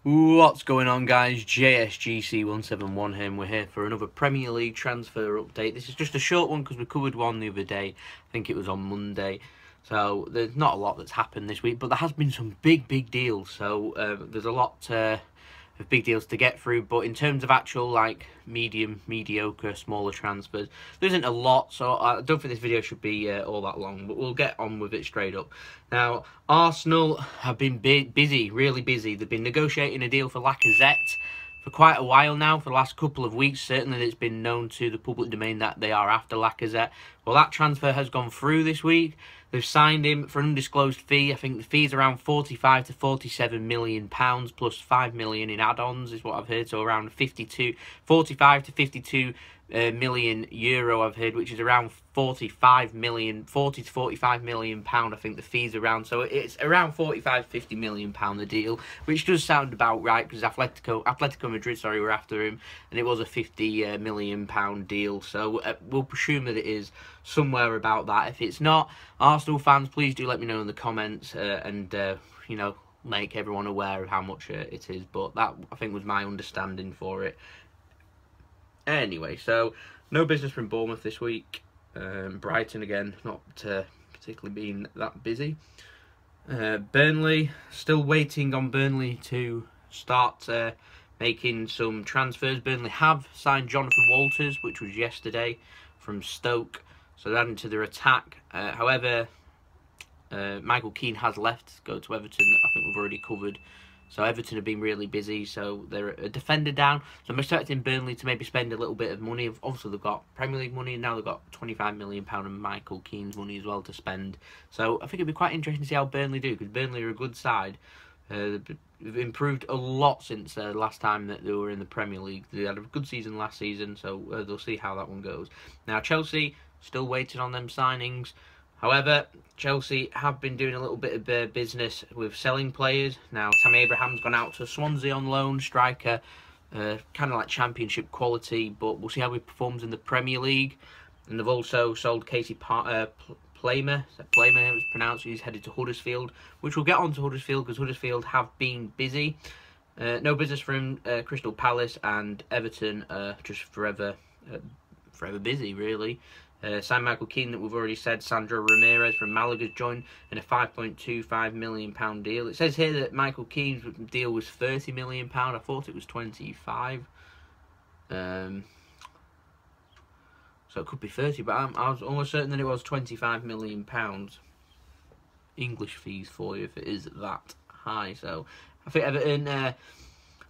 What's going on, guys? JSGC 171 here, and we're here for another Premier League transfer update. This is just a short one because we covered one the other day. I think it was on Monday. So there's not a lot that's happened this week, but there has been some big deals. So there's a lot of big deals to get through. But in terms of actual like mediocre, smaller transfers, there isn't a lot. So I don't think this video should be all that long. But we'll get on with it straight up. Now, Arsenal have been busy, really busy. They've been negotiating a deal for Lacazette for quite a while now, for the last couple of weeks. Certainly it's been known to the public domain that they are after Lacazette. Well, that transfer has gone through this week. They've signed him for an undisclosed fee. I think the fee is around £45 to £47 million plus £5 million in add-ons is what I've heard. So around 45 to 52 million euro I've heard, which is around 40 to 45 million pound. I think the fees around, so it's around 45 to 50 million pound the deal, which does sound about right because Atletico Madrid were after him, and it was a 50 million pound deal. So we'll presume that it is somewhere about that. If it's not, Arsenal fans, please do let me know in the comments and you know, make everyone aware of how much it is. But that, I think, was my understanding for it. Anyway, so no business from Bournemouth this week. Brighton again, not particularly being that busy. Burnley, still waiting on Burnley to start making some transfers. Burnley have signed Jonathan Walters, which was yesterday, from Stoke, so they're adding to their attack. However, Michael Keane has left to go to Everton. I think we've already covered. So Everton have been really busy, so they're a defender down. So I'm expecting Burnley to maybe spend a little bit of money. Obviously, they've got Premier League money, and now they've got £25 million of Michael Keane's money as well to spend. So I think it'd be quite interesting to see how Burnley do, because Burnley are a good side. They've improved a lot since last time that they were in the Premier League. They had a good season last season, so they'll see how that one goes. Now, Chelsea, still waiting on them signings. However, Chelsea have been doing a little bit of business with selling players. Now, Tammy Abraham's gone out to Swansea on loan, striker, kind of like championship quality, but we'll see how he performs in the Premier League. And they've also sold Casey Palmer, it was pronounced. He's headed to Huddersfield, which we'll get on to Huddersfield because Huddersfield have been busy. No business from Crystal Palace, and Everton just forever busy, really. Signed Michael Keane, that we've already said. Sandro Ramirez from Malaga's joined in a £5.25 million deal. It says here that Michael Keane's deal was £30 million. I thought it was 25. So it could be 30, but I was almost certain that it was £25 million. English fees for you if it is that high. So I think Everton...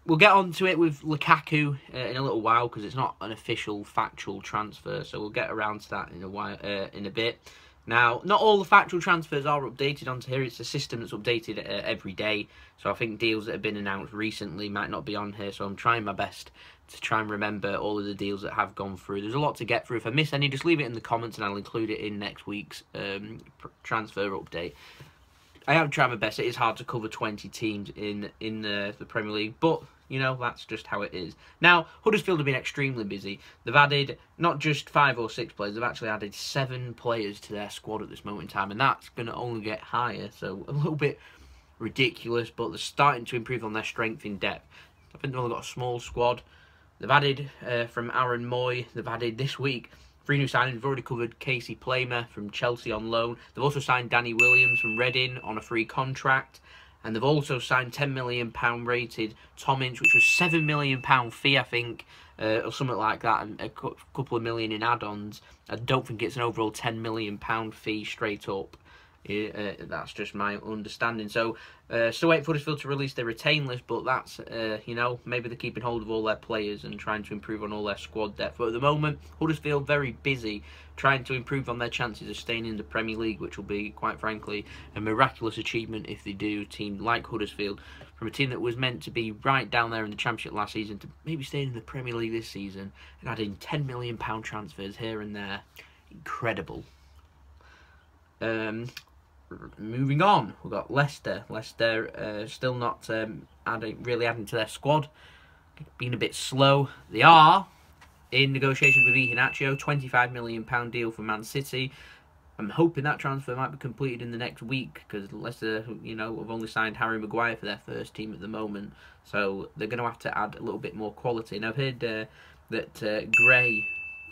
we'll get on to it with Lukaku in a little while because it's not an official factual transfer, so we'll get around to that in a while, in a bit. Now, not all the factual transfers are updated onto here. It's a system that's updated every day, so I think deals that have been announced recently might not be on here, so I'm trying my best to try and remember all of the deals that have gone through. There's a lot to get through. If I miss any, just leave it in the comments and I'll include it in next week's transfer update. I am trying my best. It is hard to cover 20 teams in the Premier League, but, you know, that's just how it is. Now, Huddersfield have been extremely busy. They've added not just 5 or 6 players, they've actually added 7 players to their squad at this moment in time, and that's going to only get higher, so a little bit ridiculous, but they're starting to improve on their strength in depth. I think they've only got a small squad. They've added from Aaron Moy, they've added this week 3 new signings. We've already covered Casey Palmer from Chelsea on loan. They've also signed Danny Williams from Reading on a free contract. And they've also signed £10 million rated Tom Ince, which was £7 million fee, I think, or something like that, and a couple of million in add-ons. I don't think it's an overall £10 million fee straight up. That's just my understanding. So, still waiting for Huddersfield to release their retain list, but that's, you know, maybe they're keeping hold of all their players and trying to improve on all their squad depth. But at the moment, Huddersfield very busy trying to improve on their chances of staying in the Premier League, which will be, quite frankly, a miraculous achievement if they do. A team like Huddersfield, from a team that was meant to be right down there in the Championship last season, to maybe staying in the Premier League this season, and adding £10 million transfers here and there. Incredible. Moving on, we've got Leicester. Leicester still not really adding to their squad. Being a bit slow. They are in negotiations with Iheanacho, £25 million deal for Man City. I'm hoping that transfer might be completed in the next week, because Leicester, you know, have only signed Harry Maguire for their first team at the moment, so they're going to have to add a little bit more quality. And I've heard that Gray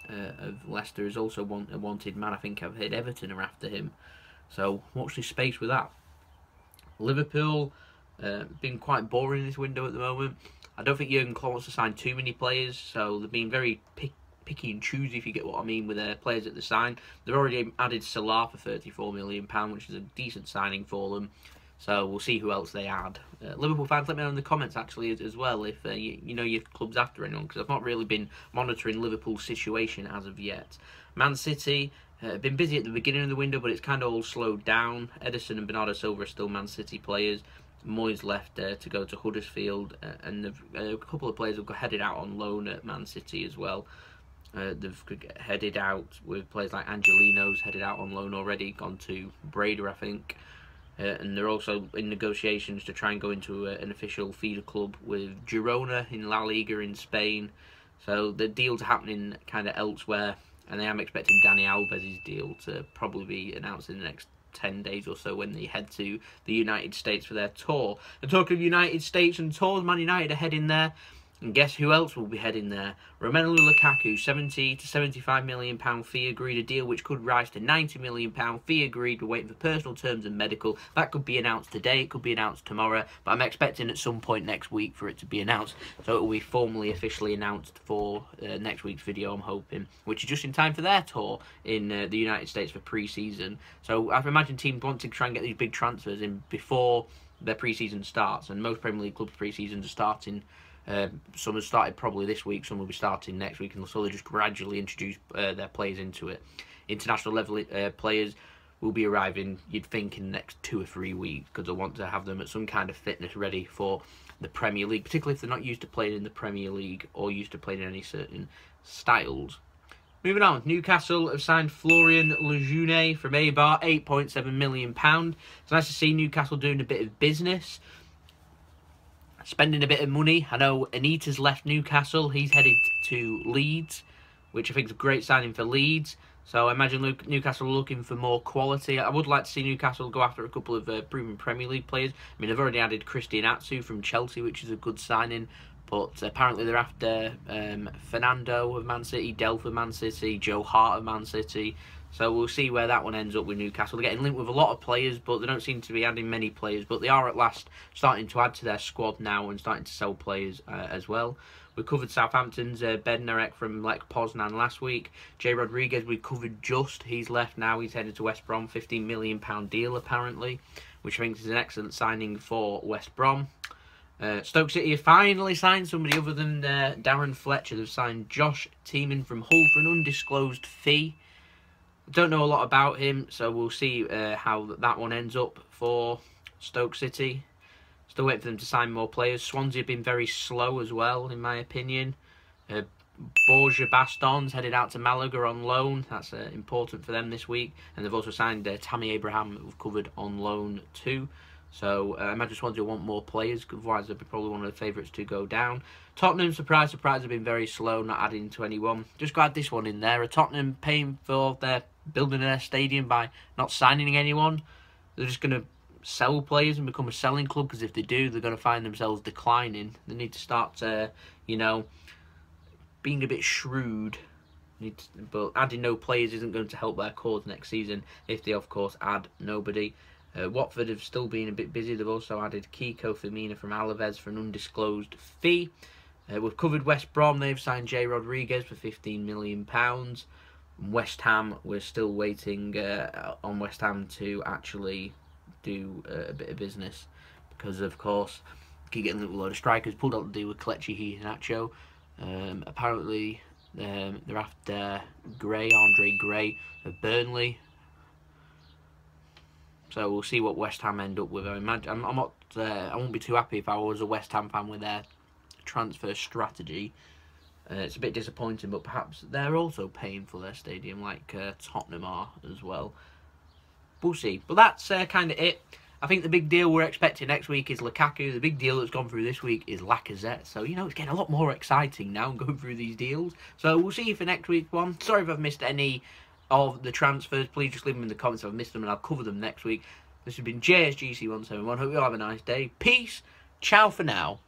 of Leicester is also a wanted man. I think I've heard Everton are after him, so watch this space with that. Liverpool, been quite boring this window at the moment. I don't think Jurgen Klopp wants to sign too many players, so they've been very picky and choosy, if you get what I mean, with their players at the sign. They've already added Salah for £34 million, which is a decent signing for them. So we'll see who else they add. Liverpool fans, let me know in the comments actually as well if you know your club's after anyone, because I've not really been monitoring Liverpool's situation as of yet. Man City, been busy at the beginning of the window, but it's kind of all slowed down. Ederson and Bernardo Silva are still Man City players. Moyes left to go to Huddersfield, and a couple of players have headed out on loan at Man City as well. They've headed out with players like Angelino's headed out on loan already, gone to Breda, I think. And they're also in negotiations to try and go into an official feeder club with Girona in La Liga in Spain. So the deals are happening kind of elsewhere, and I am expecting Dani Alves' deal to probably be announced in the next 10 days or so when they head to the United States for their tour. And talking of United States and tours, Man United are heading there. And guess who else will be heading there? Romelu Lukaku, £70 to £75 million fee agreed, a deal which could rise to £90 million fee agreed. We're waiting for personal terms and medical. That could be announced today, it could be announced tomorrow, but I'm expecting at some point next week for it to be announced. So it will be formally, officially announced for next week's video, I'm hoping, which is just in time for their tour in the United States for pre-season. So I imagine teams want to try and get these big transfers in before their pre-season starts, and most Premier League clubs' pre-seasons are starting. Some have started probably this week, some will be starting next week, and so they just gradually introduce their players into it. International level players will be arriving, you'd think, in the next 2 or 3 weeks, because they want to have them at some kind of fitness ready for the Premier League, particularly if they're not used to playing in the Premier League or used to playing in any certain styles. Moving on, Newcastle have signed Florian Lejeune from Eibar, £8.7 million. It's nice to see Newcastle doing a bit of business, spending a bit of money. I know Anita's left Newcastle. He's headed to Leeds, which I think is a great signing for Leeds. So I imagine Newcastle are looking for more quality. I would like to see Newcastle go after a couple of proven Premier League players. I mean, they've already added Christian Atsu from Chelsea, which is a good signing. But apparently they're after Fernando of Man City, Delph of Man City, Joe Hart of Man City. So we'll see where that one ends up with Newcastle. They're getting linked with a lot of players, but they don't seem to be adding many players. But they are at last starting to add to their squad now and starting to sell players as well. We covered Southampton's Bednarek from Lech Poznan last week. Jay Rodriguez we covered just. He's left now. He's headed to West Brom. £15 million deal apparently, which I think is an excellent signing for West Brom. Stoke City have finally signed somebody other than Darren Fletcher. They've signed Josh Tiemann from Hull for an undisclosed fee. Don't know a lot about him, so we'll see how that one ends up for Stoke City. Still waiting for them to sign more players. Swansea have been very slow as well, in my opinion. Borja Baston's headed out to Malaga on loan. That's important for them this week. And they've also signed Tammy Abraham, who we've covered on loan too. So I imagine Swansea want more players, otherwise they'll be probably one of the favourites to go down. Tottenham, surprise, have been very slow, not adding to anyone. Just glad this one in there. Are Tottenham paying for their building their stadium by not signing anyone? They're just going to sell players and become a selling club, because if they do, they're going to find themselves declining. They need to start, you know, being a bit shrewd. But adding no players isn't going to help their cause next season if they, of course, add nobody. Watford have still been a bit busy. They've also added Kiko Firmino from Alaves for an undisclosed fee. We've covered West Brom. They've signed Jay Rodriguez for £15 million. West Ham, we're still waiting on West Ham to actually do a bit of business, because, of course, keep getting a little load of strikers. Pulled out the deal with Kelechi Iheanacho. Apparently, they're after Andre Gray of Burnley. So we'll see what West Ham end up with. I imagine I won't be too happy if I was a West Ham fan with their transfer strategy. It's a bit disappointing, but perhaps they're also paying for their stadium like Tottenham are as well. We'll see. But that's kind of it. I think the big deal we're expecting next week is Lukaku. The big deal that's gone through this week is Lacazette. So, you know, it's getting a lot more exciting now going through these deals. So we'll see you for next week's one. Sorry if I've missed any of the transfers, please just leave them in the comments if I've missed them, and I'll cover them next week. This has been JSGC 171. Hope you all have a nice day. Peace. Ciao for now.